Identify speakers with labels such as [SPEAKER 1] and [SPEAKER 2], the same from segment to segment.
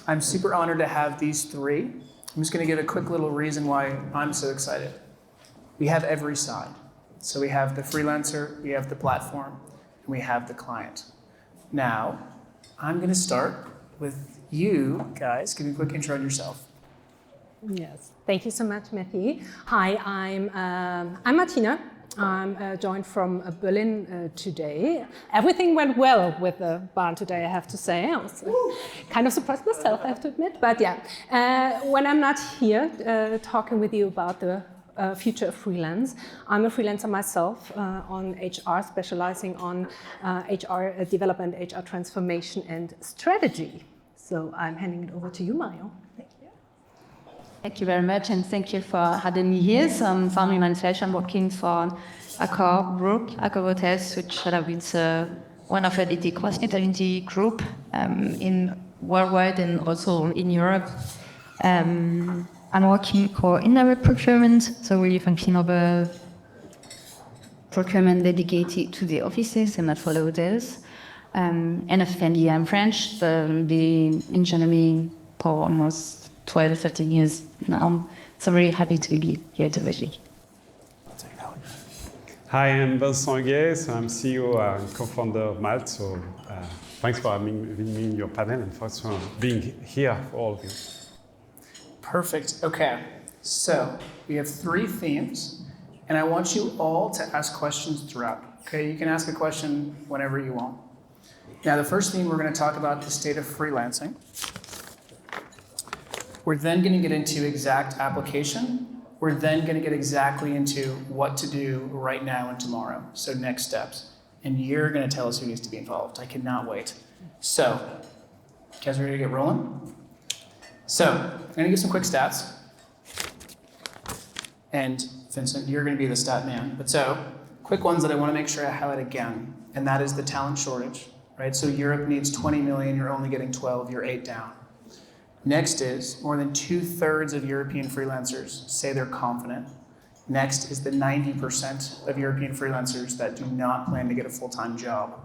[SPEAKER 1] I'm super honored to have these three. I'm just going to give a quick little reason why I'm so excited. We have every side. So we have the freelancer, we have the platform, and we have the client. Now, I'm going to start with you guys. Give me a quick intro on yourself.
[SPEAKER 2] Yes, thank you so much, Matthew. Hi, I'm Martina. I'm joined from Berlin today. Everything went well with the barn today, I have to say. I was kind of surprised myself, I have to admit. But yeah, when I'm not here talking with you about the future of freelance, I'm a freelancer myself on HR, specializing on HR development, HR transformation, and strategy. So I'm handing it over to you, Marion. Thank you.
[SPEAKER 3] Thank you very much, and thank you for having me here. So I'm founding Latreche. I'm working for Accor Group, Accor Hotels, which is one of the cross-hospitality group in worldwide and also in Europe. I'm working for indirect procurement, so really function of a procurement dedicated to the offices and not for the hotels. And officially I'm French, but I've been in Germany for almost 12, 13 years now. So I'm really happy to be here today.
[SPEAKER 4] Hi, I'm Vincent Huguet, so I'm CEO and co-founder of Malt. So thanks for having me in your panel and thanks for being here for all of you.
[SPEAKER 1] Perfect. Okay, so we have three themes, and I want you all to ask questions throughout. Okay, you can ask a question whenever you want. Now, the first theme, we're going to talk about the state of freelancing. We're then going to get into exact application. We're then going to get exactly into what to do right now and tomorrow. So next steps. And you're going to tell us who needs to be involved. I cannot wait. So, you guys ready to get rolling? So, I'm going to give some quick stats. And Vincent, you're going to be the stat man. But so, quick ones that I want to make sure I highlight again. And that is the talent shortage, right? So Europe needs 20 million, you're only getting 12, you're 8 down. Next is more than 2/3 of European freelancers say they're confident. Next is the 90% of European freelancers that do not plan to get a full-time job.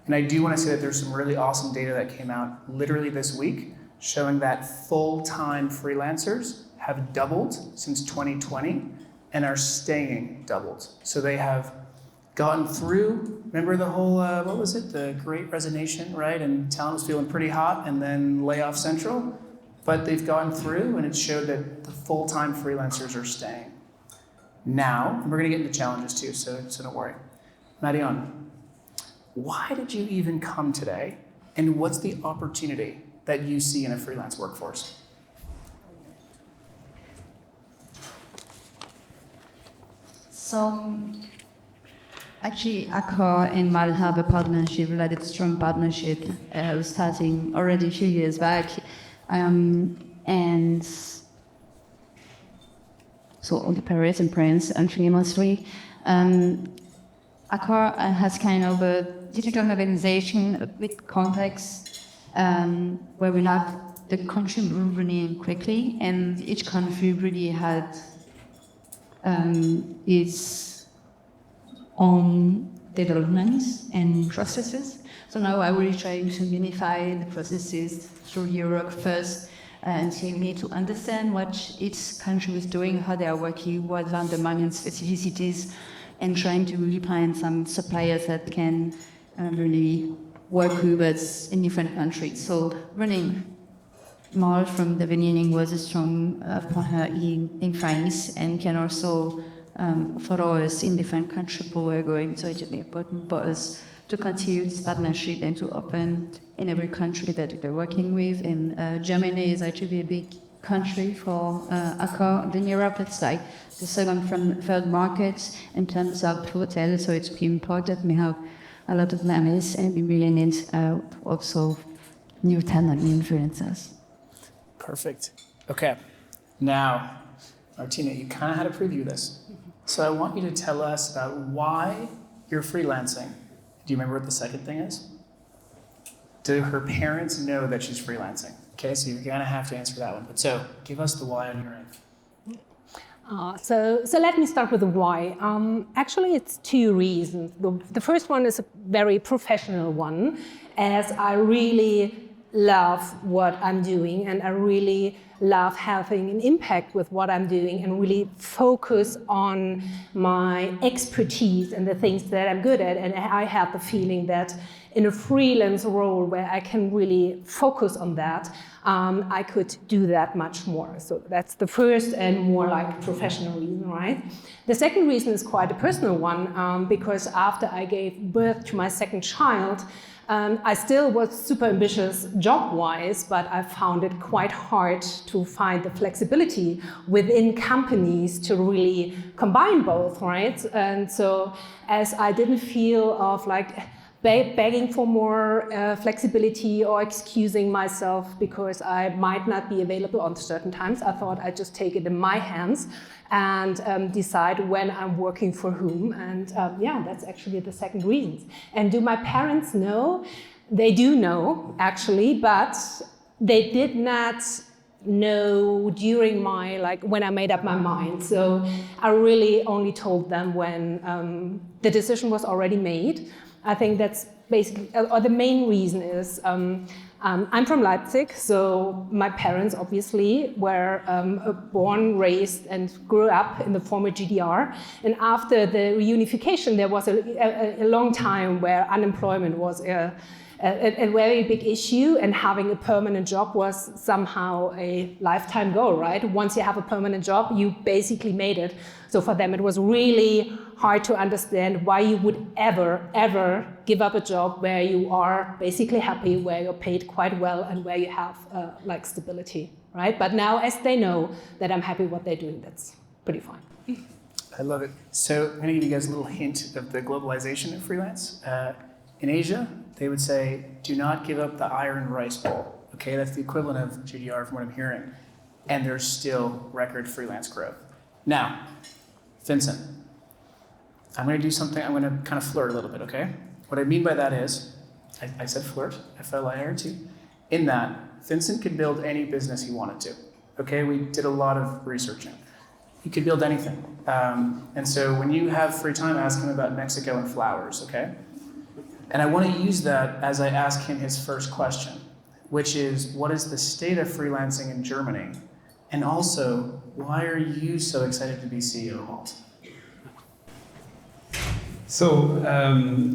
[SPEAKER 1] And I do want to say that there's some really awesome data that came out literally this week showing that full-time freelancers have doubled since 2020 and are staying doubled. So they have gotten through, remember the whole, what was it? The Great Resignation, right? And talent was feeling pretty hot and then layoff central. But they've gone through and it showed that the full-time freelancers are staying. Now, and we're gonna get into challenges too, so don't worry. Marion, why did you even come today? And what's the opportunity that you see in a freelance workforce?
[SPEAKER 3] So, actually, Accor and Malt have a partnership, like a strong partnership, starting already a few years back. And so on the Paris and France, actually mostly. Accor has kind of a digital organization, a bit complex, where we have the country moving quickly, and each country really had its own development and processes. So now I'm really trying to unify the processes through Europe first, and so you need to understand what each country is doing, how they are working, what are the Marion specificities, and trying to really find some suppliers that can really work with us in different countries. So running Malt from the beginning was a strong partner in France and can also follow us in different countries where we're going. So it's really important for us to continue this partnership and to open in every country that we're working with. And Germany is actually a big country for Accor. In Europe, it's like the second from third market in terms of hotels, so it's pretty important. We have a lot of members and we really need also new talent, new influencers.
[SPEAKER 1] Perfect. Okay. Now, Martina, you kind of had to preview this. So I want you to tell us about why you're freelancing. Do you remember what the second thing is? Do her parents know that she's freelancing? Okay, so you're gonna have to answer that one. But so, give us the why on your end.
[SPEAKER 2] So let me start with the why. Actually, it's two reasons. The first one is a very professional one, as I really love what I'm doing, and I really love having an impact with what I'm doing and really focus on my expertise and the things that I'm good at. And I have the feeling that in a freelance role where I can really focus on that, I could do that much more. So that's the first and more like professional reason, right? The second reason is quite a personal one, because after I gave birth to my second child, I still was super ambitious job-wise, but I found it quite hard to find the flexibility within companies to really combine both, right? And so as I didn't feel of like begging for more flexibility or excusing myself because I might not be available on certain times, I thought I'd just take it in my hands and decide when I'm working for whom. And yeah, that's actually the second reason. And do my parents know? They do know, actually, but they did not know during my, like, when I made up my mind. So I really only told them when the decision was already made. I think that's basically, or the main reason is, I'm from Leipzig, so my parents obviously were born, raised, and grew up in the former GDR. And after the reunification, there was a long time where unemployment was a very big issue, and having a permanent job was somehow a lifetime goal, right? Once you have a permanent job, you basically made it. So for them, it was really hard to understand why you would ever give up a job where you are basically happy, where you're paid quite well, and where you have like stability, right? But now, as they know that I'm happy what they're doing, that's pretty fine.
[SPEAKER 1] I love it. So I'm going to give you guys a little hint of the globalization of freelance. In Asia, they would say, do not give up the iron rice bowl. Okay, that's the equivalent of GDR from what I'm hearing. And there's still record freelance growth. Now, Vincent, I'm going to do something, I'm going to kind of flirt a little bit, okay? What I mean by that is, I said flirt, F-L-I-R-T, in that Vincent could build any business he wanted to, okay? We did a lot of researching. He could build anything. And so when you have free time, ask him about Mexico and flowers, okay? And I want to use that as I ask him his first question, which is, what is the state of freelancing in Germany? And also, why are you so excited to be CEO of Malt?
[SPEAKER 4] So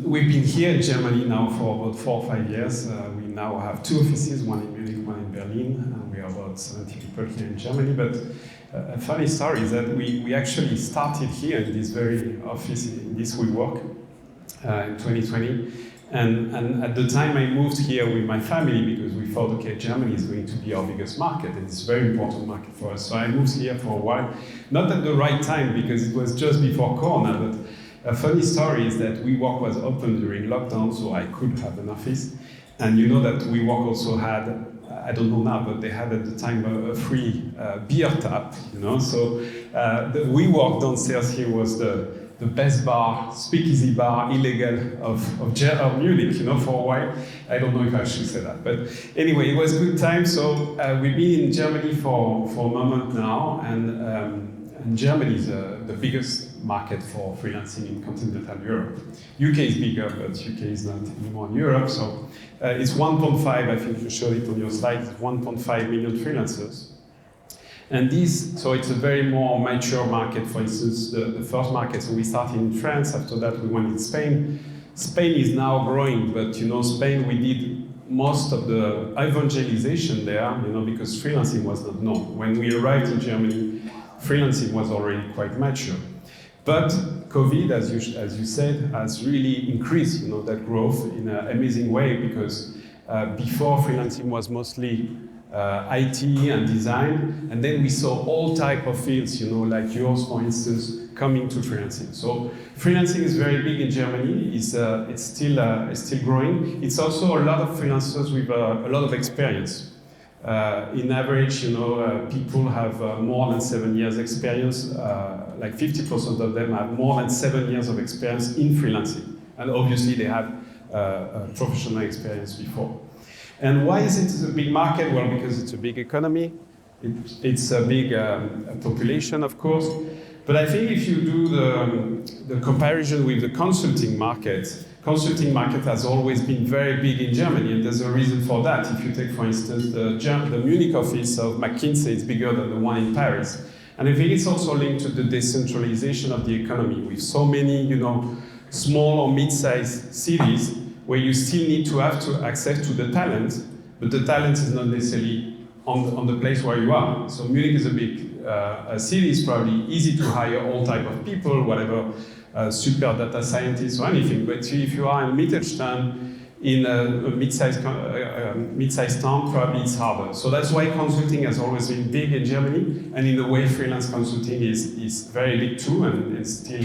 [SPEAKER 4] we've been here in Germany now for about 4 or 5 years. We now have 2 offices, one in Munich, one in Berlin, and we are about 70 people here in Germany. But a funny story is that we actually started here in this very office, in this WeWork, in 2020. And at the time I moved here with my family because we thought, okay, Germany is going to be our biggest market, and it's a very important market for us. So I moved here for a while, not at the right time because it was just before Corona, but a funny story is that WeWork was open during lockdown, so I could have an office. And you know that WeWork also had, I don't know now, but they had at the time a free beer tap, you know. So the WeWork downstairs here was the best bar, speakeasy bar, illegal of Munich, you know, for a while. I don't know if I should say that, but anyway, it was a good time. So we've been in Germany for a moment now, and Germany is the biggest market for freelancing in continental Europe. UK is bigger, but UK is not anymore in Europe. So it's 1.5, I think you showed it on your slide, 1.5 million freelancers. And so it's a very more mature market. For instance, the first market, so we started in France, after that we went in Spain. Spain is now growing, but you know, Spain, we did most of the evangelization there, you know, because freelancing was not known. When we arrived in Germany, freelancing was already quite mature. But COVID, as you said, has really increased, you know, that growth in an amazing way, because before freelancing was mostly IT and design, and then we saw all type of fields, you know, like yours, for instance, coming to freelancing. So freelancing is very big in Germany. It's still growing. It's also a lot of freelancers with a lot of experience. In average, you know, people have more than 7 years experience. Like 50% of them have more than 7 years of experience in freelancing, and obviously they have professional experience before. And why is it a big market? Well, because it's a big economy. It's a big population, of course. But I think if you do the comparison with the consulting market consulting market has always been very big in Germany, and there's a reason for that. If you take, for instance, the Munich office of McKinsey, it's bigger than the one in Paris. And I think it's also linked to the decentralization of the economy, with so many, small or mid-sized cities where you still need to have access to the talent, but the talent is not necessarily on the place where you are. So Munich is a big city, it's probably easy to hire all type of people, whatever, super data scientists or anything. But if you are in Mittelstand, in a mid-sized town, probably it's harder. So that's why consulting has always been big in Germany, and in a way, freelance consulting is very big too, and it's still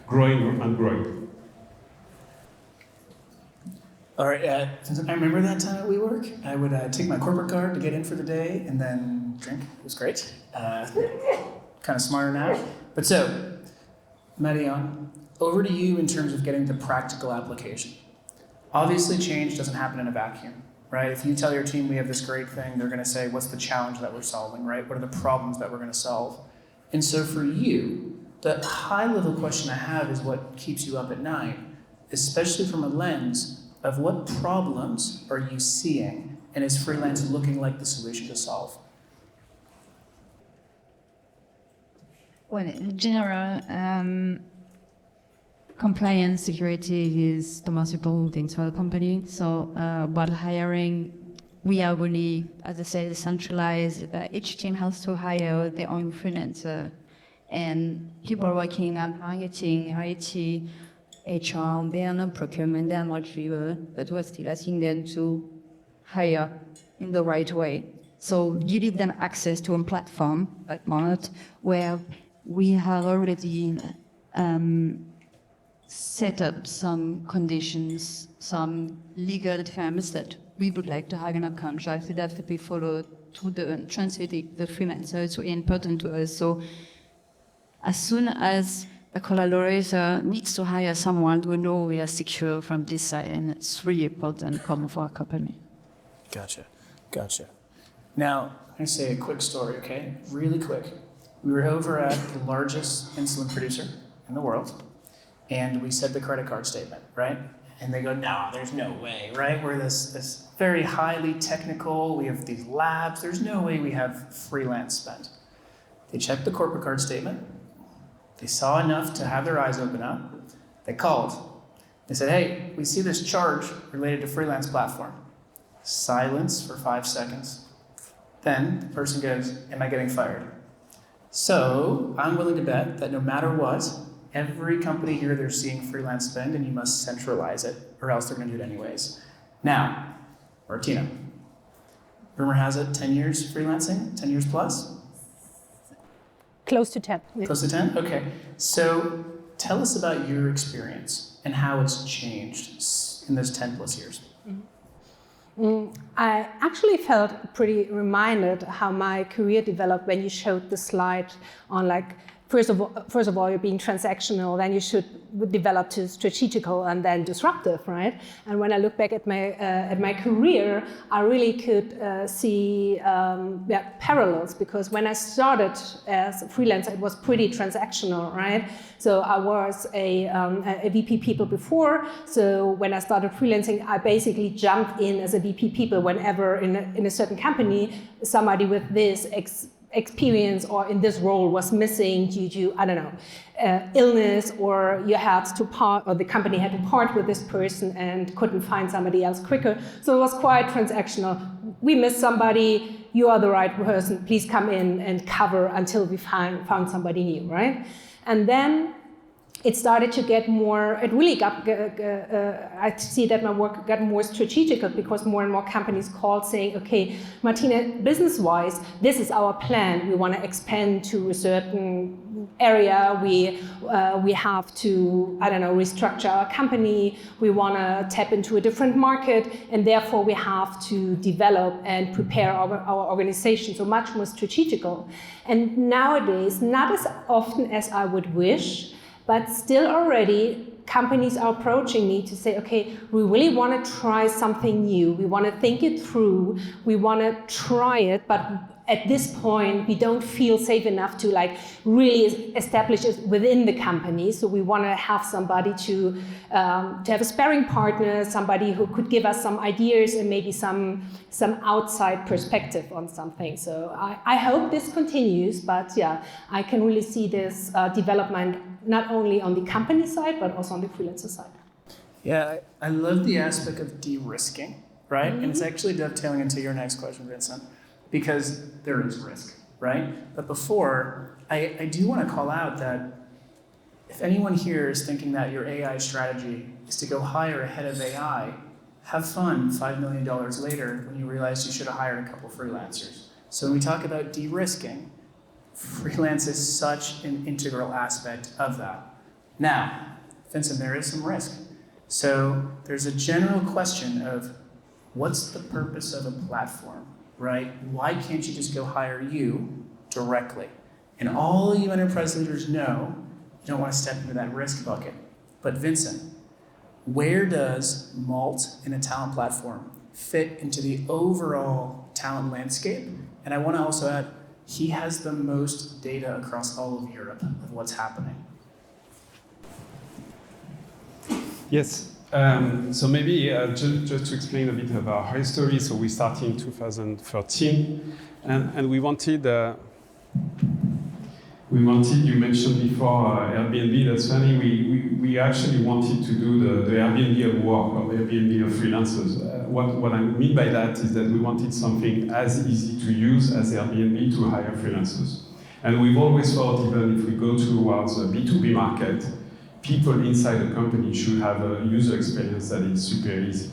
[SPEAKER 4] growing and growing.
[SPEAKER 1] All right, I remember that time at WeWork. I would take my corporate card to get in for the day and then drink. It was great. Kind of smarter now. But so, Marion, over to you in terms of getting the practical application. Obviously, change doesn't happen in a vacuum, right? If you tell your team we have this great thing, they're going to say, what's the challenge that we're solving, right? What are the problems that we're going to solve? And so for you, the high-level question I have is what keeps you up at night, especially from a lens of what problems are you seeing, and is freelance looking like the solution to solve?
[SPEAKER 3] Well, in general, compliance security is the most important thing for a company. So, while hiring, we are really, as I said, decentralized. Each team has to hire their own freelancer, and people working on marketing, IT, HR, they are not procurement, they are not driven, but we're still asking them to hire in the right way. So you give them access to a platform like Malt, where we have already set up some conditions, some legal terms that we would like to have in a contract that have to be followed to translating the freelancer. It's really important to us. So as soon as a collaborator needs to hire someone, we know we are secure from this side, and it's really important for our company.
[SPEAKER 1] Gotcha. Now, I'm going to say a quick story, okay? Really quick. We were over at the largest insulin producer in the world, and we said the credit card statement, right? And they go, no, there's no way, right? We're this very highly technical, we have these labs, there's no way we have freelance spend. They checked the corporate card statement. They saw enough to have their eyes open up. They called. They said, hey, we see this charge related to freelance platform. Silence for 5 seconds. Then the person goes, am I getting fired? So I'm willing to bet that no matter what, every company here, they're seeing freelance spend, and you must centralize it, or else they're going to do it anyways. Now, Martina, rumor has it 10 years freelancing, 10 years plus?
[SPEAKER 2] Close to 10. Yeah.
[SPEAKER 1] Close to 10? Okay. So tell us about your experience and how it's changed in those 10 plus years.
[SPEAKER 2] I actually felt pretty reminded how my career developed when you showed the slide on first of all, you're being transactional, then you should develop to strategical and then disruptive, right? And when I look back at my career, I really could see parallels, because when I started as a freelancer, it was pretty transactional, right? So I was a VP people before. So when I started freelancing, I basically jumped in as a VP people whenever in a certain company, somebody with this experience or in this role was missing due to, I don't know, illness, or you had to part, or the company had to part with this person and couldn't find somebody else quicker. So it was quite transactional. We missed somebody, you are the right person, please come in and cover until we found somebody new, right? And then it started to get more, it really got, I see that my work got more strategical, because more and more companies called saying, okay, Martina, business-wise, this is our plan. We want to expand to a certain area. We have to, I don't know, restructure our company. We want to tap into a different market, and therefore we have to develop and prepare our organization, so much more strategical. And nowadays, not as often as I would wish, but still already companies are approaching me to say, okay, we really want to try something new. We want to think it through. We want to try it, but at this point, we don't feel safe enough to like really establish it within the company. So we want to have somebody to have a sparring partner, somebody who could give us some ideas and maybe some outside perspective on something. So I hope this continues, but yeah, I can really see this development not only on the company side, but also on the freelancer side.
[SPEAKER 1] Yeah, I love the aspect of de-risking, right? And it's actually dovetailing into your next question, Vincent, because there is risk, right? But before, I do want to call out that if anyone here is thinking that your AI strategy is to go hire a head of AI, have fun $5 million later when you realize you should have hired a couple freelancers. So when we talk about de-risking, freelance is such an integral aspect of that. Now, Vincent, there is some risk. So there's a general question of what's the purpose of a platform? Right? Why can't you just go hire you directly? And all you enterprise leaders know, you don't want to step into that risk bucket. But Vincent, where does Malt in a talent platform fit into the overall talent landscape? And I want to also add, he has the most data across all of Europe of what's happening.
[SPEAKER 4] Yes. So maybe just to explain a bit of our history. So we started in 2013, and we wanted, you mentioned before Airbnb, that's funny, we actually wanted to do the Airbnb of work, or the Airbnb of freelancers. What I mean by that is that we wanted something as easy to use as Airbnb to hire freelancers. And we've always thought, even if we go towards a B2B market, people inside the company should have a user experience that is super easy.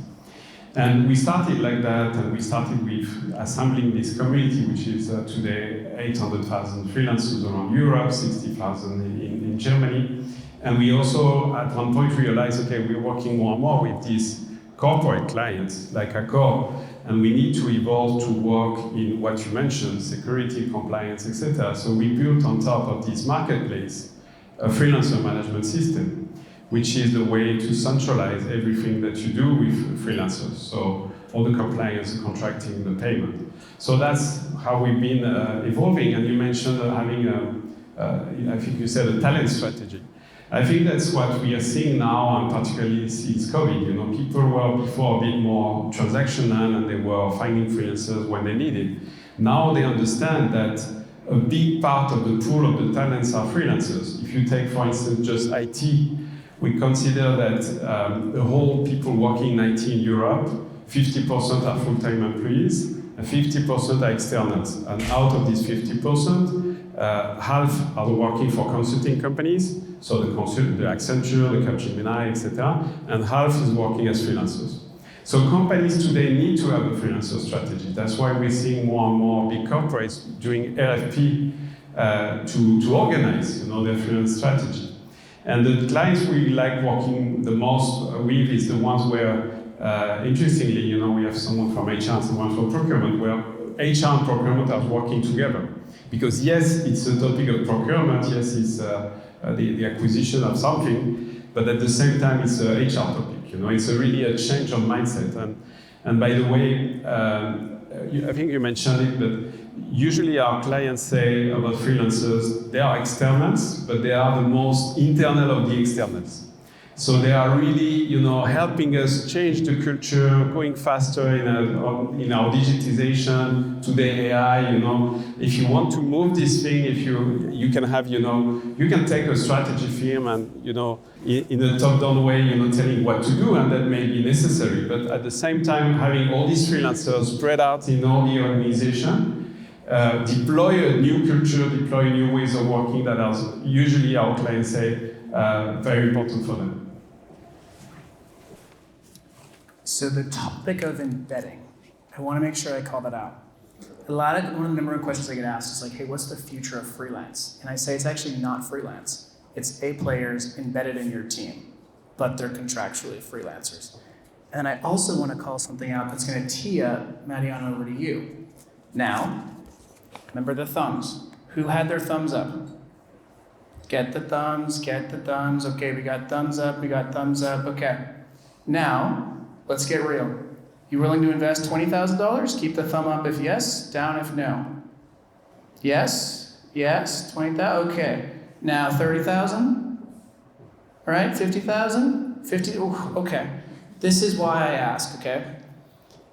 [SPEAKER 4] And we started like that, and we started with assembling this community, which is today 800,000 freelancers around Europe, 60,000 in Germany. And we also, at one point, realized, okay, we're working more and more with these corporate clients, like Accor, and we need to evolve to work in what you mentioned, security, compliance, etc. So we built on top of this marketplace a freelancer management system, which is the way to centralize everything that you do with freelancers. So all the compliance, the contracting, the payment. So that's how we've been evolving. And you mentioned having I think you said a talent strategy. I think that's what we are seeing now, and particularly since COVID. You know, people were before a bit more transactional, and they were finding freelancers when they needed. Now they understand that a big part of the pool of the talents are freelancers. If you take, for instance, just IT, we consider that the whole people working in IT in Europe, 50% are full-time employees, and 50% are externals. And out of these 50%, half are working for consulting companies, so the Accenture, the Capgemini, etc., and half is working as freelancers. So companies today need to have a freelancer strategy. That's why we're seeing more and more big corporates doing RFP to organize, their freelance strategy. And the clients we like working the most with is the ones where, interestingly, we have someone from HR and someone from procurement, where HR and procurement are working together. Because yes, it's a topic of procurement, yes, it's the acquisition of something, but at the same time, it's a HR topic. It's really a change of mindset. And by the way, I think you mentioned it, but usually our clients say about freelancers, they are externals, but they are the most internal of the externals. So they are really, helping us change the culture, going faster in our digitization, today AI, If you want to move this thing, if you can have, you can take a strategy firm and, in a top-down way, telling what to do, and that may be necessary. But at the same time, having all these freelancers spread out in all the organization, deploy a new culture, deploy new ways of working that are usually our clients say very important for them.
[SPEAKER 1] So the topic of embedding, I want to make sure I call that out. One of the number of questions I get asked is like, hey, what's the future of freelance? And I say it's actually not freelance. It's A players embedded in your team, but they're contractually freelancers. And I also want to call something out that's going to tee up Marion over to you. Now, remember the thumbs. Who had their thumbs up? Get the thumbs, get the thumbs. Okay, we got thumbs up, okay. Now, let's get real. You willing to invest $20,000? Keep the thumb up if yes, down if no. Yes, yes, 20,000, okay. Now 30,000, all right, 50,000, 50, okay. This is why I ask, okay?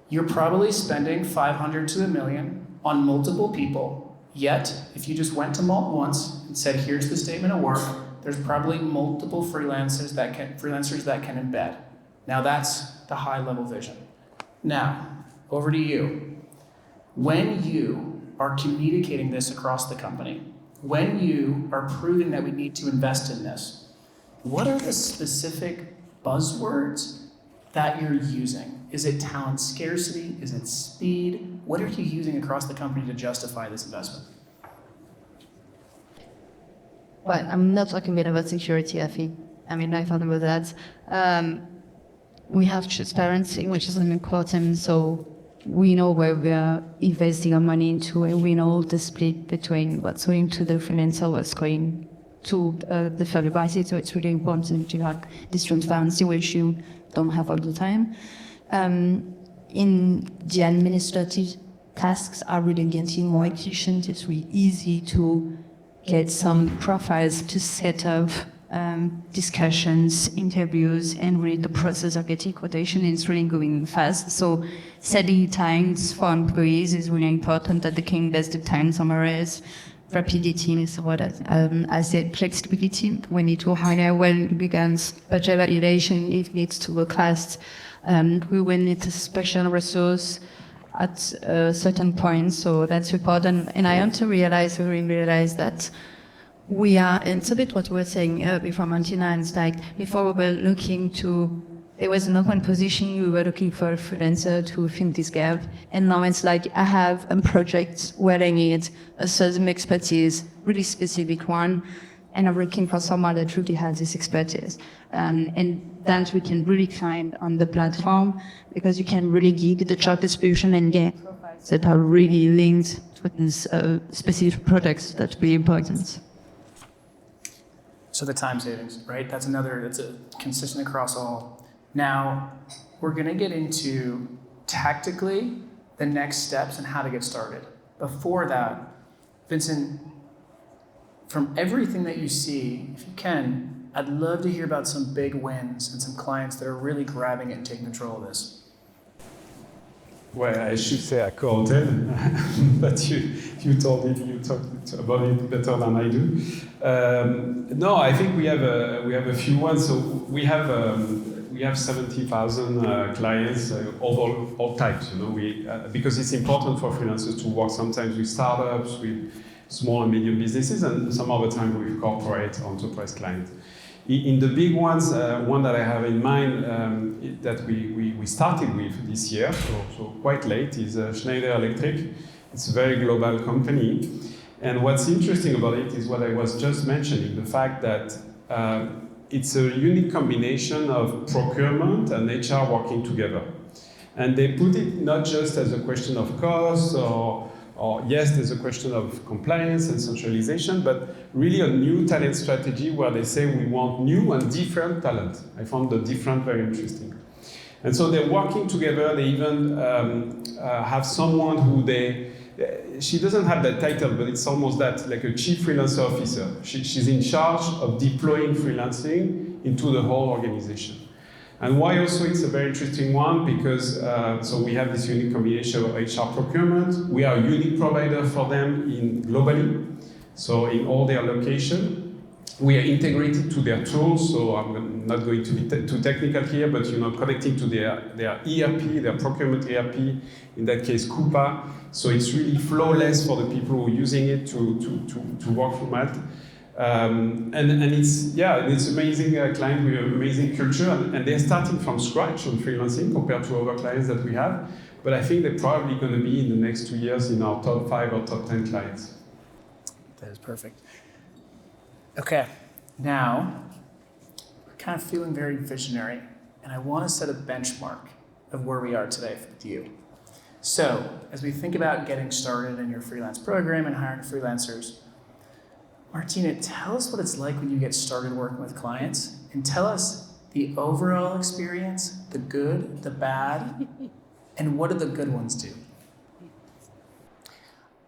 [SPEAKER 1] You're probably spending 500 to $1 million on multiple people, yet if you just went to Malt once and said, here's the statement of work, there's probably multiple freelancers that can embed. Now that's the high level vision. Now, over to you. When you are communicating this across the company, when you are proving that we need to invest in this, what are the specific buzzwords that you're using? Is it talent scarcity? Is it speed? What are you using across the company to justify this investment?
[SPEAKER 3] Well, I'm not talking about security, I think. I thought about that. We have transparency, which is important, so we know where we are investing our money into, and we know the split between what's going to the freelancer, what's going to the third party. So it's really important to have this transparency, which you don't have all the time. In the administrative tasks are really getting more efficient. It's really easy to get some profiles to set up discussions, interviews, and really the process of getting quotation is really going fast. So setting times for employees is really important, that they can invest the time somewhere else. Rapidity is what I said, flexibility. We need to hire well because budget validation, if it needs to work fast. We will need a special resource at a certain point, so that's important. And I want to realize that we are, and it's a bit what we were saying before, Martina, and it's like, before we were looking to, there was an open position, we were looking for a freelancer to fill this gap, and now it's like, I have a project where I need a certain expertise, really specific one, and I'm looking for someone that really has this expertise. And that we can really find on the platform, because you can really give the job description and get profiles that are really linked to these specific products. That's really important.
[SPEAKER 1] So the time savings, right? That's a consistent across all. Now, we're gonna get into tactically the next steps and how to get started. Before that, Vincent, from everything that you see, if you can, I'd love to hear about some big wins and some clients that are really grabbing it and taking control of this.
[SPEAKER 4] Well, I should say accorded, but you talked about it better than I do. No, I think we have a few ones. So we have 70,000 clients of all types. Because it's important for freelancers to work sometimes with startups, with small and medium businesses, and some other time with corporate enterprise clients. In the big ones, one that I have in mind that we started with this year, so quite late, is Schneider Electric. It's a very global company. And what's interesting about it is what I was just mentioning, the fact that it's a unique combination of procurement and HR working together. And they put it not just as a question of cost or yes, there's a question of compliance and centralization, but really a new talent strategy where they say we want new and different talent. I found the different very interesting. And so they're working together. They even have someone who she doesn't have that title, but it's almost that, like a chief freelancer officer. She's in charge of deploying freelancing into the whole organization. And why also it's a very interesting one, because so we have this unique combination of HR procurement. We are a unique provider for them globally, so in all their locations. We are integrated to their tools, so I'm not going to be too technical here, but connecting to their ERP, their procurement ERP, in that case Coupa. So it's really flawless for the people who are using it to work from Malt. And it's amazing client with amazing culture, and they're starting from scratch on freelancing compared to other clients that we have. But I think they're probably going to be in the next 2 years in our top 5 or top 10 clients.
[SPEAKER 1] That is perfect. Okay, now we're kind of feeling very visionary, and I want to set a benchmark of where we are today with you. So, as we think about getting started in your freelance program and hiring freelancers, Martina, tell us what it's like when you get started working with clients, and tell us the overall experience, the good, the bad, and what do the good ones do?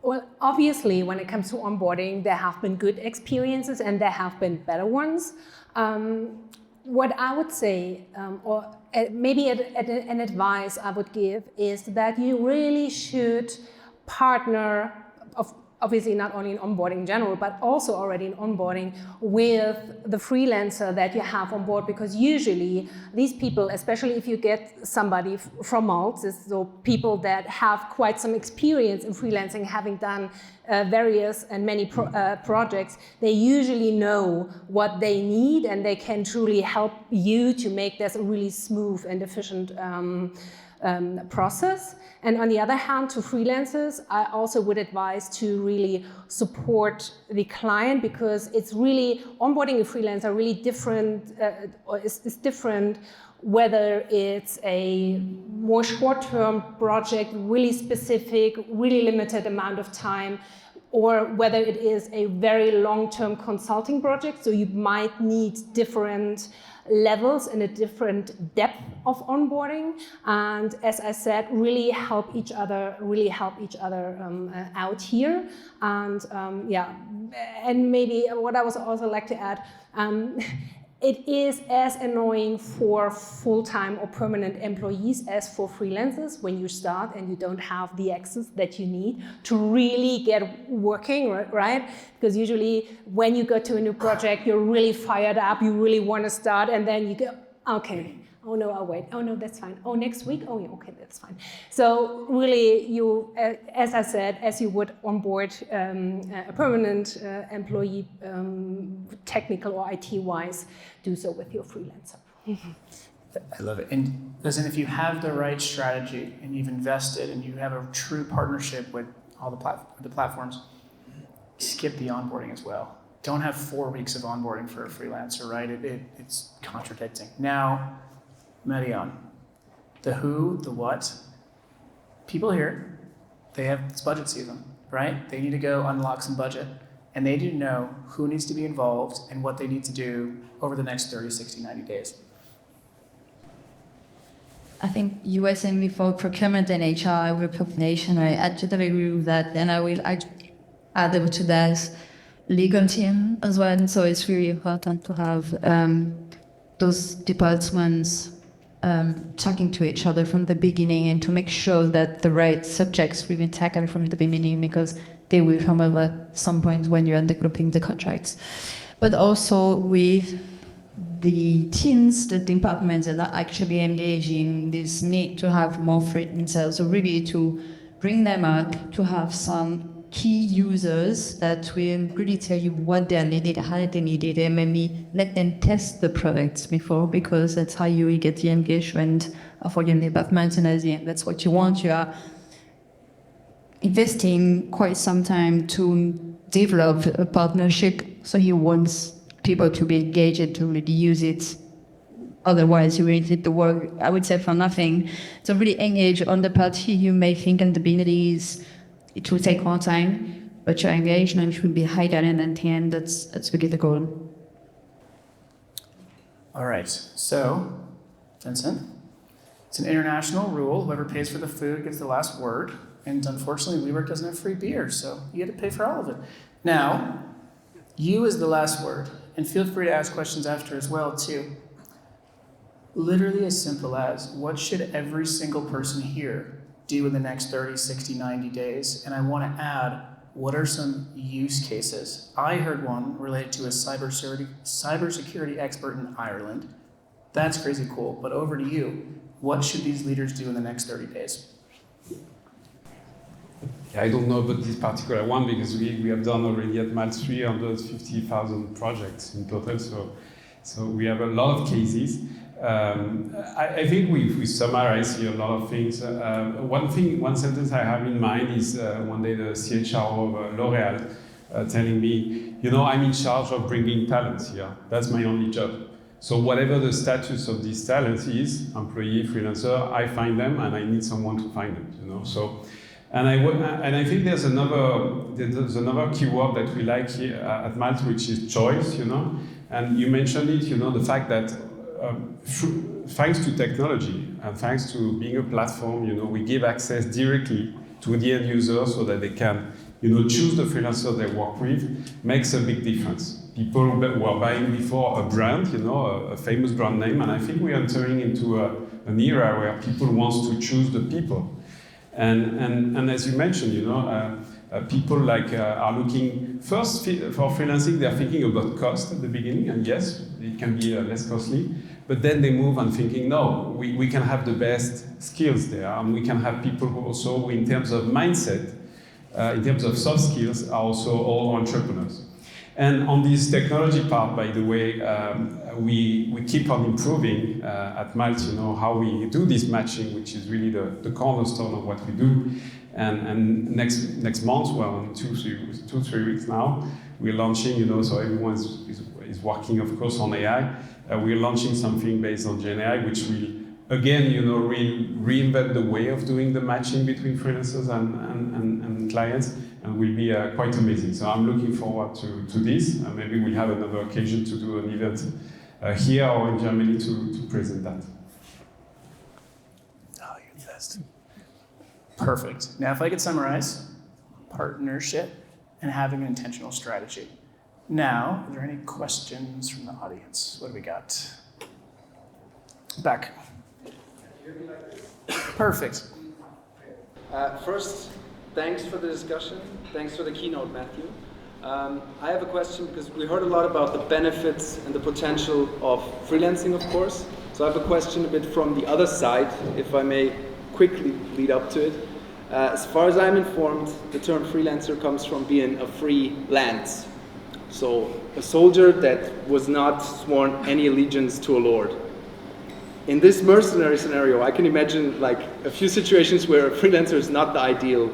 [SPEAKER 2] Well, obviously, when it comes to onboarding, there have been good experiences and there have been better ones. What I would say, or maybe an advice I would give, is that you really should partner, obviously not only in onboarding in general, but also already in onboarding with the freelancer that you have on board, because usually these people, especially if you get somebody from Malt, so people that have quite some experience in freelancing, having done various and many projects, they usually know what they need and they can truly help you to make this a really smooth and efficient process. And on the other hand, to freelancers, I also would advise to really support the client, because it's really, onboarding a freelancer really different, is different whether it's a more short-term project, really specific, really limited amount of time, or whether it is a very long-term consulting project. So you might need different levels and a different depth of onboarding, and as I said, really help each other out here. And and maybe what I would also like to add, it is as annoying for full-time or permanent employees as for freelancers when you start and you don't have the access that you need to really get working, right? Because usually when you go to a new project, you're really fired up, you really want to start, and then you go, okay, oh no, I'll wait. Oh no, that's fine. Oh, next week? Oh yeah, okay, that's fine. So really, you, as I said, as you would onboard a permanent employee, technical or IT-wise, do so with your freelancer.
[SPEAKER 1] I love it. And listen, if you have the right strategy and you've invested and you have a true partnership with all the platforms, skip the onboarding as well. Don't have 4 weeks of onboarding for a freelancer, right? It's contradicting. Now, Marion, the who, the what, people here, it's budget season, right? They need to go unlock some budget, and they need to know who needs to be involved and what they need to do over the next 30, 60, 90 days.
[SPEAKER 3] I think USMV for procurement and HR repopulation, I totally agree with that. And I will add to that legal team as well. So it's really important to have those departments talking to each other from the beginning, and to make sure that the right subjects will be tackled from the beginning, because they will come up at some point when you're developing the contracts. But also with the teams, the departments that are actually engaging this need to have more freelancers, so really to bring them up, to have some key users that will really tell you what they needed, how they need it, and maybe let them test the products before, because that's how you will get the engagement for your department, and at the end, that's what you want. You are investing quite some time to develop a partnership, so he wants people to be engaged and to really use it. Otherwise, you will did the work, I would say, for nothing. So really engage on the part you may think in the beginning it will take more time, but your engagement should be higher, and at the end, that's really the goal.
[SPEAKER 1] All right, so, Vincent, it's an international rule. Whoever pays for the food gets the last word. And unfortunately, WeWork doesn't have free beer, so you had to pay for all of it. Now, you is the last word, and feel free to ask questions after as well, too. Literally as simple as, what should every single person here do in the next 30, 60, 90 days? And I want to add, what are some use cases? I heard one related to a cybersecurity expert in Ireland. That's crazy cool, but over to you. What should these leaders do in the next 30 days?
[SPEAKER 4] I don't know about this particular one, because we have done already at Malt 350,000 projects in total, so we have a lot of cases. I think we summarize here a lot of things. One sentence I have in mind is one day the CHRO of L'Oréal telling me, I'm in charge of bringing talents here. That's my only job. So whatever the status of these talents is, employee, freelancer, I find them, and I need someone to find them. So, and I think there's another keyword that we like here at Malt, which is choice. And you mentioned it. The fact that thanks to technology and thanks to being a platform, we give access directly to the end user so that they can choose the freelancer they work with makes a big difference. People were buying before a brand, a famous brand name, and I think we are entering into an era where people want to choose the people. And as you mentioned, people are looking first for freelancing. They are thinking about cost at the beginning, and yes, it can be less costly. But then they move on thinking, no, we can have the best skills there, and we can have people who also, in terms of mindset, in terms of soft skills, are also all entrepreneurs. And on this technology part, by the way, we keep on improving at Malt, how we do this matching, which is really the cornerstone of what we do. And next month, well, in 2-3 weeks now, we're launching, so everyone is working, of course, on AI. We're launching something based on Gen AI, which will, again, reinvent the way of doing the matching between freelancers and clients, and will be quite amazing. So I'm looking forward to this. Maybe we'll have another occasion to do an event here or in Germany to present that.
[SPEAKER 1] Oh, you're the best. Perfect. Now, if I could summarize, partnership and having an intentional strategy. Now, are there any questions from the audience? What do we got? Back. Perfect.
[SPEAKER 5] First, thanks for the discussion. Thanks for the keynote, Matthew. I have a question because we heard a lot about the benefits and the potential of freelancing, of course. So I have a question a bit from the other side, if I may quickly lead up to it. As far as I'm informed, the term freelancer comes from being a free lance. So a soldier that was not sworn any allegiance to a lord. In this mercenary scenario, I can imagine like a few situations where a freelancer is not the ideal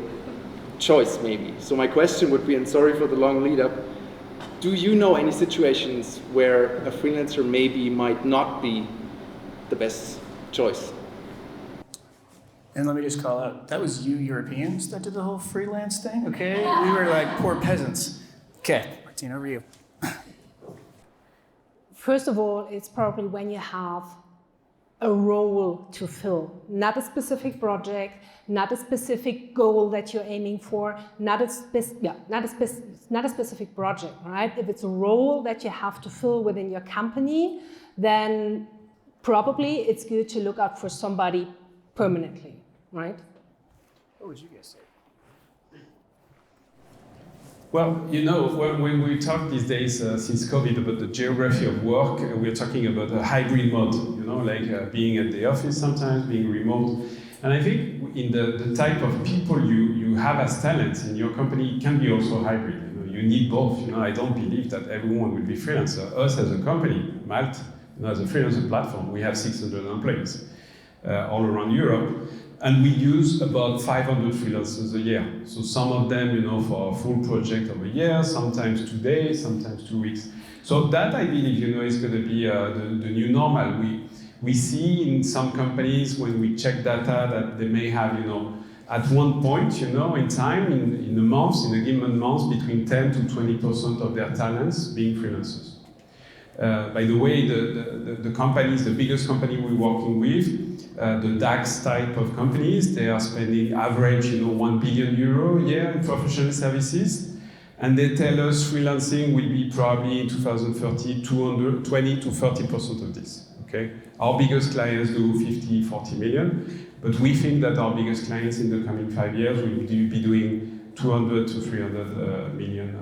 [SPEAKER 5] choice, maybe. So my question would be, and sorry for the long lead up, do you know any situations where a freelancer maybe might not be the best choice?
[SPEAKER 1] And let me just call out, that was you Europeans that did the whole freelance thing, okay? We were like poor peasants. Okay, Martina, over to you.
[SPEAKER 2] First of all, it's probably when you have a role to fill, not a specific project, not a specific goal that you're aiming for, not a specific project, right? If it's a role that you have to fill within your company, then probably it's good to look out for somebody permanently, right?
[SPEAKER 1] What would you guys say?
[SPEAKER 4] Well, when we talk these days, since COVID, about the geography of work, we're talking about a hybrid mode, like being at the office sometimes, being remote. And I think in the type of people you have as talents in your company, it can be also hybrid. You need both. I don't believe that everyone will be freelancer. Us as a company, Malt, as a freelancer platform, we have 600 employees all around Europe. And we use about 500 freelancers a year. So some of them, for a full project of a year, sometimes 2 days, sometimes 2 weeks. So that, I believe, is going to be the new normal. We see in some companies when we check data that they may have, at one point, in time, in a month, in a given month, between 10 to 20% of their talents being freelancers. By the way, the companies, the biggest company we're working with, the DAX type of companies, they are spending average, €1 billion a year in professional services. And they tell us freelancing will be probably in 2030, 20 to 30% of this. Okay? Our biggest clients do 50, 40 million, but we think that our biggest clients in the coming 5 years will be doing 200 to 300 million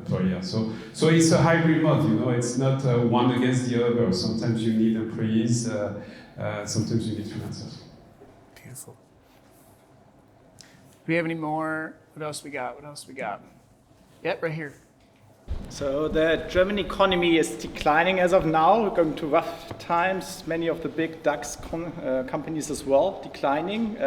[SPEAKER 4] per year. So it's a hybrid mode, it's not one against the other. Sometimes you need employees, sometimes you need freelancers.
[SPEAKER 1] Beautiful. Do we have any more? What else we got? Yep, right here.
[SPEAKER 6] So the German economy is declining as of now. We're going to rough times. Many of the big DAX companies as well declining.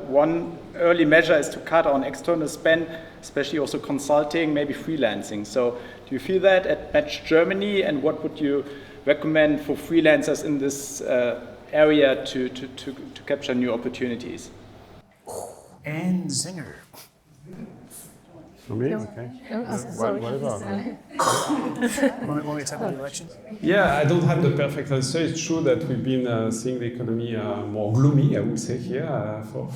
[SPEAKER 6] One early measure is to cut on external spend, especially also consulting, maybe freelancing. So do you feel that at Match Germany, and what would you recommend for freelancers in this area to capture new opportunities?
[SPEAKER 1] And Zinger.
[SPEAKER 4] For me? Okay.
[SPEAKER 2] Sorry.
[SPEAKER 4] What about?
[SPEAKER 1] Want me to talk about the election?
[SPEAKER 4] Yeah, I don't have the perfect answer. It's true that we've been seeing the economy more gloomy, I would say, here for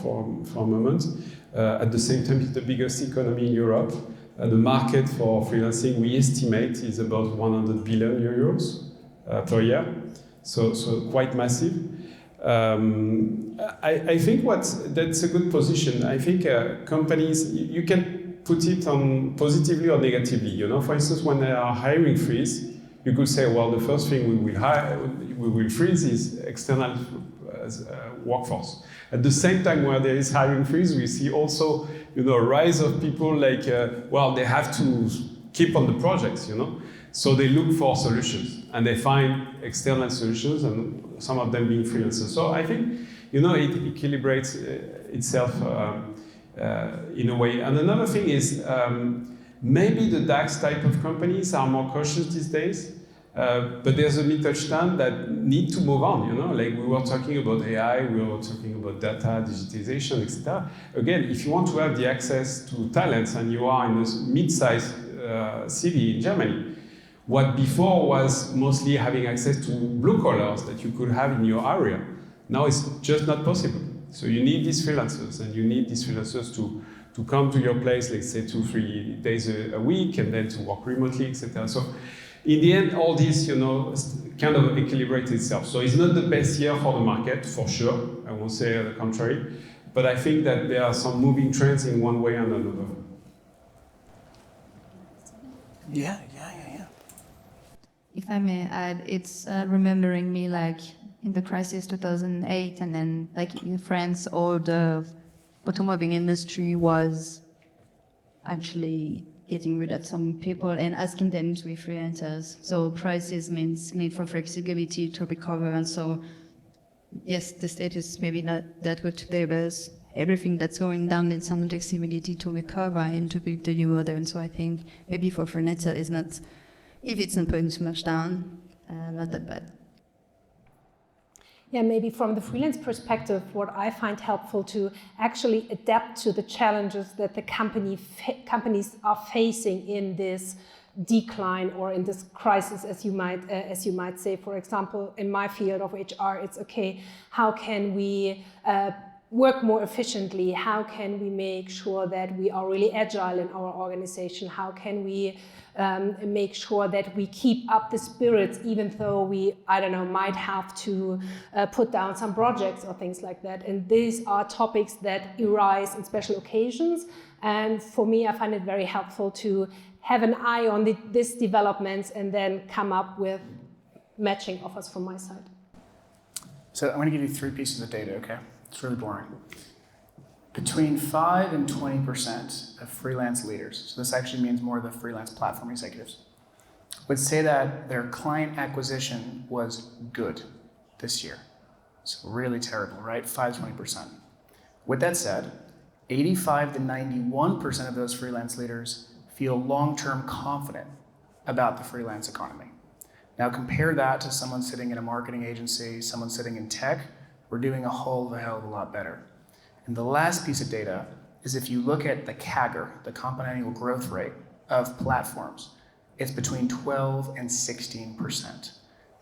[SPEAKER 4] a moment. At the same time, it's the biggest economy in Europe. The market for freelancing, we estimate, is about 100 billion euros per year, so quite massive. I think that's a good position. I think companies, you can put it on positively or negatively. You know, for instance, when there are hiring freeze, you could say, well, the first thing we will freeze is external workforce. At the same time, where there is hiring freeze, we see also, a rise of people like, they have to keep on the projects, So they look for solutions, and they find external solutions, and some of them being freelancers. So I think, it equilibrates itself in a way. And another thing is, maybe the DAX type of companies are more cautious these days, but there's a Mittelstand that need to move on, like we were talking about AI, we were talking about data, digitization, etc. Again, if you want to have the access to talents and you are in a mid-sized city in Germany, what before was mostly having access to blue collars that you could have in your area, now it's just not possible. So you need these freelancers, and you need these freelancers to come to your place, let's say 2-3 days a week, and then to work remotely, etc. So in the end, all this, kind of equilibrates itself. So it's not the best year for the market, for sure. I won't say the contrary, but I think that there are some moving trends in one way and another.
[SPEAKER 1] Yeah.
[SPEAKER 3] If I may add, it's remembering me like in the crisis 2008, and then like in France, all the automobile industry was actually getting rid of some people and asking them to be freelancers. So prices means need for flexibility to recover. And so, yes, the state is maybe not that good today, but everything that's going down needs some flexibility to recover and to build the new model. And so I think maybe for freelancer is not, if it's not going too much down, not that bad.
[SPEAKER 2] Yeah, maybe from the freelance perspective, what I find helpful to actually adapt to the challenges that the companies are facing in this decline or in this crisis, as you might say. For example, in my field of HR, it's okay. How can we work more efficiently? How can we make sure that we are really agile in our organization? How can we make sure that we keep up the spirits, even though we, might have to put down some projects or things like that. And these are topics that arise in special occasions. And for me, I find it very helpful to have an eye on these developments and then come up with matching offers from my side.
[SPEAKER 1] So I'm going to give you 3 pieces of data, okay? It's really boring. Between 5 and 20% of freelance leaders, so this actually means more of the freelance platform executives, would say that their client acquisition was good this year. So really terrible, right? 5 to 20%. With that said, 85 to 91% of those freelance leaders feel long-term confident about the freelance economy. Now compare that to someone sitting in a marketing agency, someone sitting in tech, we're doing a hell of a lot better. And the last piece of data is if you look at the CAGR, the compound annual growth rate of platforms, it's between 12 and 16%.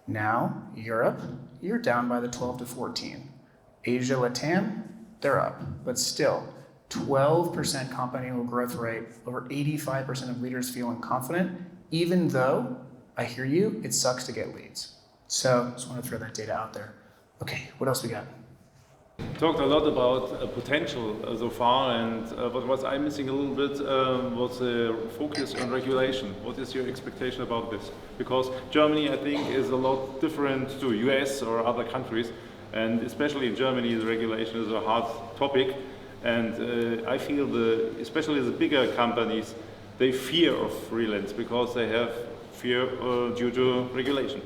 [SPEAKER 1] Now, Europe, you're down by the 12 to 14. Asia, Latam, they're up, but still, 12% compound annual growth rate, over 85% of leaders feeling confident, even though, I hear you, it sucks to get leads. So, just want to throw that data out there. Okay, what else we got?
[SPEAKER 7] Talked a lot about potential so far, and what was I missing a little bit was the focus on regulation. What is your expectation about this? Because Germany, I think, is a lot different to US or other countries, and especially in Germany, the regulation is a hard topic. And I feel especially the bigger companies, they fear of freelance because they have fear due to regulation.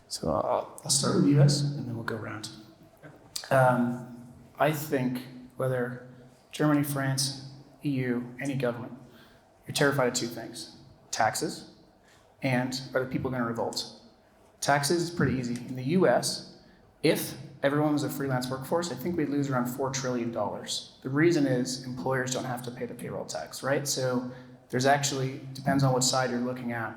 [SPEAKER 1] So I'll start with US and then we'll go around. I think whether Germany, France, EU, any government, you're terrified of 2 things: taxes and are the people going to revolt? Taxes is pretty easy. In the US, if everyone was a freelance workforce, I think we'd lose around $4 trillion. The reason is employers don't have to pay the payroll tax, right? So there's actually, depends on what side you're looking at,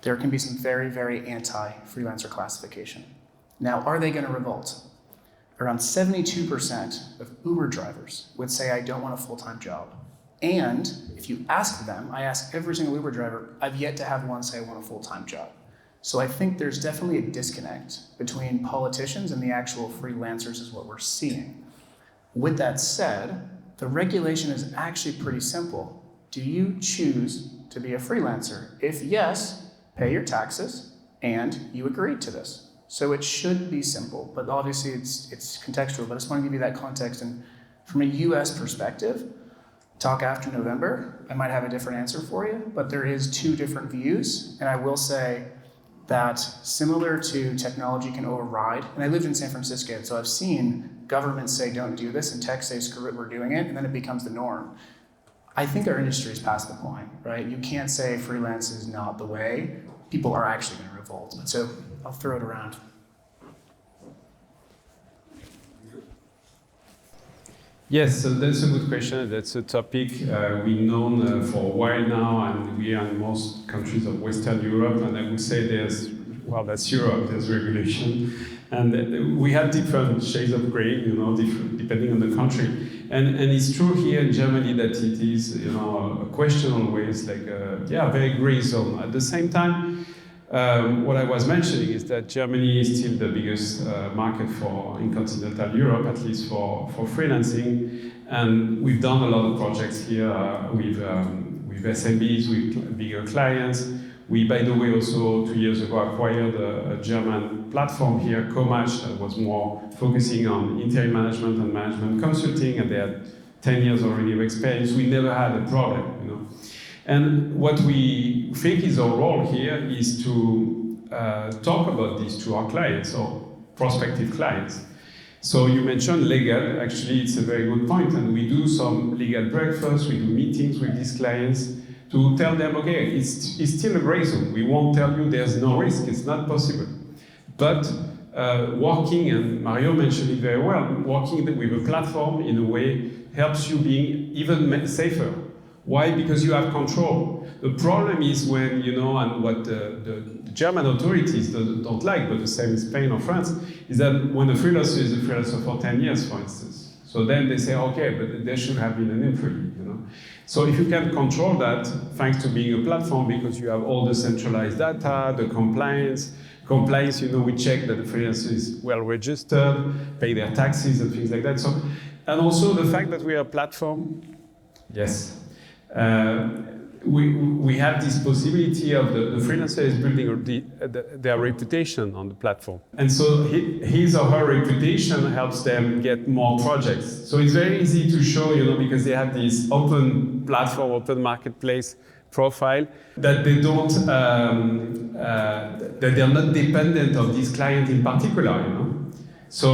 [SPEAKER 1] there can be some very, very anti-freelancer classification. Now, are they going to revolt? around 72% of Uber drivers would say, I don't want a full-time job. And if you ask them, I ask every single Uber driver, I've yet to have one say I want a full-time job. So I think there's definitely a disconnect between politicians and the actual freelancers is what we're seeing. With that said, the regulation is actually pretty simple. Do you choose to be a freelancer? If yes, pay your taxes and you agreed to this. So it should be simple, but obviously it's contextual, but I just want to give you that context. And from a US perspective, talk after November, I might have a different answer for you, but there is two different views. And I will say that similar to technology can override, and I lived in San Francisco, so I've seen governments say don't do this and tech say screw it, we're doing it, and then it becomes the norm. I think our industry is past the point, right? You can't say freelance is not the way. People are actually going to revolt. So I'll throw it around.
[SPEAKER 4] Yes, so that's a good question. That's a topic we've known for a while now, and we are in most countries of Western Europe. And I would say that's Europe, there's regulation. And we have different shades of gray, different, depending on the country. And it's true here in Germany that it is, a question always, like, very gray zone. At the same time, what I was mentioning is that Germany is still the biggest market in continental Europe, at least for freelancing. And we've done a lot of projects here with SMBs, with bigger clients. We, by the way, also 2 years ago acquired a German platform here, Comatch, that was more focusing on interim management and management consulting, and they had 10 years already of experience. We never had a problem, And what we think is our role here is to talk about this to our clients or prospective clients. So you mentioned legal. Actually, it's a very good point, and we do some legal breakfasts, we do meetings with these clients to tell them, okay, it's still a gray zone. We won't tell you there's no risk, it's not possible. But working, and Marion mentioned it very well, working with a platform in a way helps you being even safer. Why? Because you have control. The problem is when, and what the German authorities don't like, but the same in Spain or France, is that when a freelancer is a freelancer for 10 years, for instance, so then they say, okay, but there should have been an employee, So if you can control that, thanks to being a platform, because you have all the centralized data, the compliance, we check that the freelancer is well registered, pay their taxes and things like that. So, and also the fact that we are a platform, yes. We have this possibility of the freelancer is building their reputation on the platform. And so his or her reputation helps them get more projects. So it's very easy to show, because they have this open platform, open marketplace profile, that they don't, that they're not dependent of this client in particular, So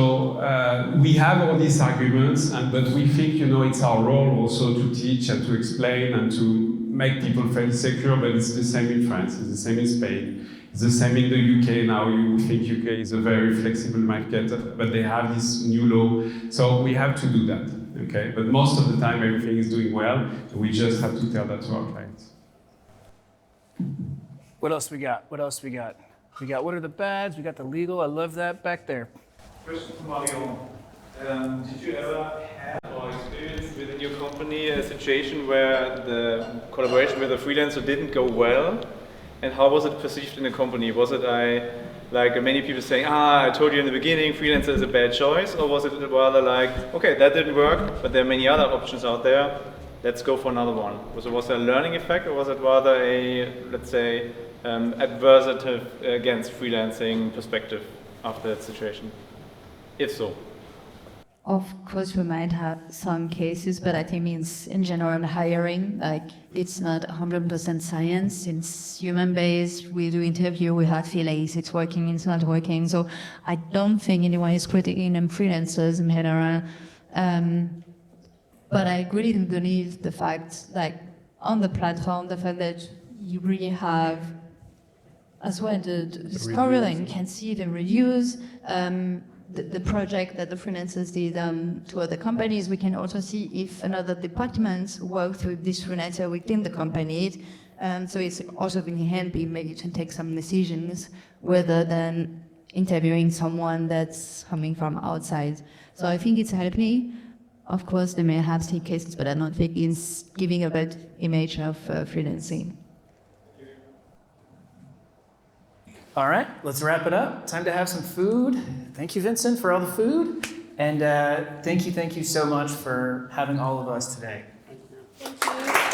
[SPEAKER 4] we have all these arguments, but we think, it's our role also to teach and to explain and to make people feel secure, but it's the same in France, it's the same in Spain, it's the same in the UK now. You think UK is a very flexible market, but they have this new law, so we have to do that, okay? But most of the time, everything is doing well, and we just have to tell that to our clients.
[SPEAKER 1] What else we got? What are the bads? We got the legal. I love that back there.
[SPEAKER 7] Question for Marion. Did you ever have or experience within your company a situation where the collaboration with a freelancer didn't go well? And how was it perceived in the company? Was it like many people saying, I told you in the beginning, freelancer is a bad choice? Or was it rather like, okay, that didn't work, but there are many other options out there, let's go for another one? Was there a learning effect, or was it rather a, let's say, adversative against freelancing perspective after that situation? If so.
[SPEAKER 3] Of course, we might have some cases, but I think it's in general hiring, it's not 100% science, it's human-based, we do interview, we have feelings, it's working, it's not working, so I don't think anyone is critiquing them freelancers in general, but I really believe the fact, on the platform, the fact that you really have, as well, the storyline, you can see the reviews, the project that the freelancers did to other companies. We can also see if another departments worked with this freelancer within the company. So it's also very handy maybe to take some decisions rather than interviewing someone that's coming from outside. So I think it's helped me. Of course, they may have some cases, but I don't think it's giving a bad image of freelancing.
[SPEAKER 1] All right, let's wrap it up. Time to have some food. Thank you, Vincent, for all the food. And thank you so much for having all of us today.
[SPEAKER 2] Thank you.